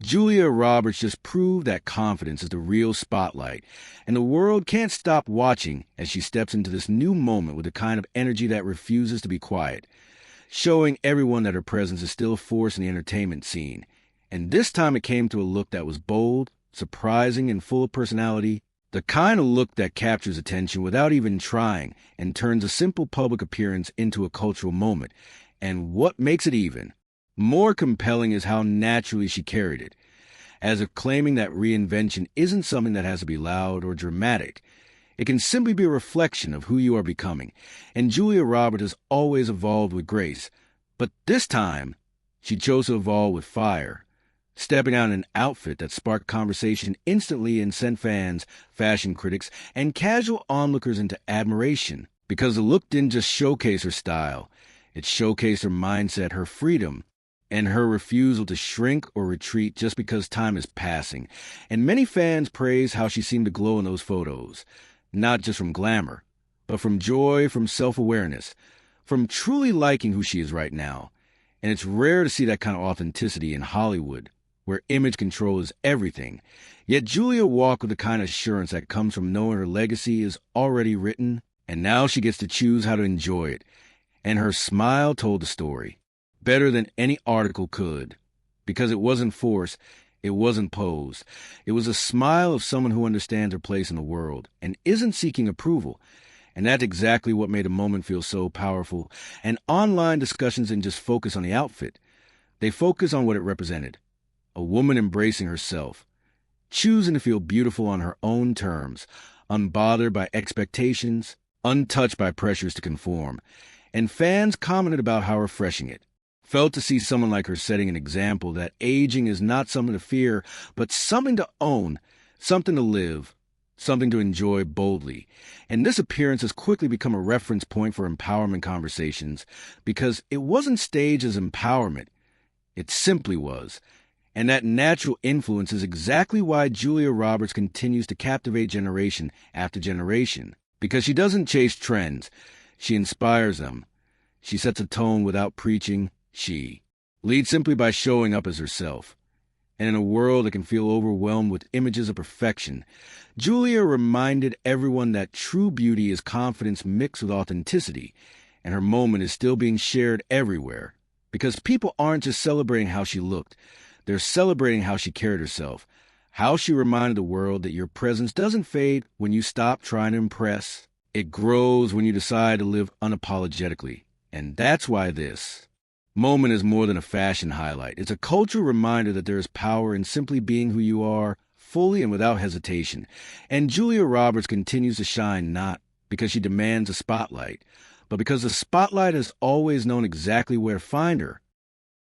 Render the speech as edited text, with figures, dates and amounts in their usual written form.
Julia Roberts just proved that confidence is the real spotlight, and the world can't stop watching as she steps into this new moment with a kind of energy that refuses to be quiet, showing everyone that her presence is still a force in the entertainment scene. And this time it came to a look that was bold, surprising, and full of personality, the kind of look that captures attention without even trying and turns a simple public appearance into a cultural moment. And what makes it even more compelling is how naturally she carried it, as if claiming that reinvention isn't something that has to be loud or dramatic. It can simply be a reflection of who you are becoming, and Julia Roberts has always evolved with grace. But this time, she chose to evolve with fire, stepping out in an outfit that sparked conversation instantly and sent fans, fashion critics, and casual onlookers into admiration, because the look didn't just showcase her style, it showcased her mindset, her freedom, and her refusal to shrink or retreat just because time is passing. And many fans praise how she seemed to glow in those photos, not just from glamour, but from joy, from self-awareness, from truly liking who she is right now. And it's rare to see that kind of authenticity in Hollywood, where image control is everything. Yet Julia walked with the kind of assurance that comes from knowing her legacy is already written, and now she gets to choose how to enjoy it. And her smile told the story better than any article could, because it wasn't forced, it wasn't posed. It was a smile of someone who understands her place in the world and isn't seeking approval. And that's exactly what made the moment feel so powerful. And online discussions didn't just focus on the outfit. They focused on what it represented. A woman embracing herself, choosing to feel beautiful on her own terms, unbothered by expectations, untouched by pressures to conform. And fans commented about how refreshing it felt to see someone like her setting an example that aging is not something to fear, but something to own, something to live, something to enjoy boldly. And this appearance has quickly become a reference point for empowerment conversations, because it wasn't staged as empowerment. It simply was. And that natural influence is exactly why Julia Roberts continues to captivate generation after generation, because she doesn't chase trends. She inspires them. She sets a tone without preaching. She leads simply by showing up as herself. And in a world that can feel overwhelmed with images of perfection, Julia reminded everyone that true beauty is confidence mixed with authenticity, and her moment is still being shared everywhere, because people aren't just celebrating how she looked, they're celebrating how she carried herself, how she reminded the world that your presence doesn't fade when you stop trying to impress. It grows when you decide to live unapologetically. And that's why this moment is more than a fashion highlight. It's a cultural reminder that there is power in simply being who you are, fully and without hesitation. And Julia Roberts continues to shine not because she demands a spotlight, but because the spotlight has always known exactly where to find her.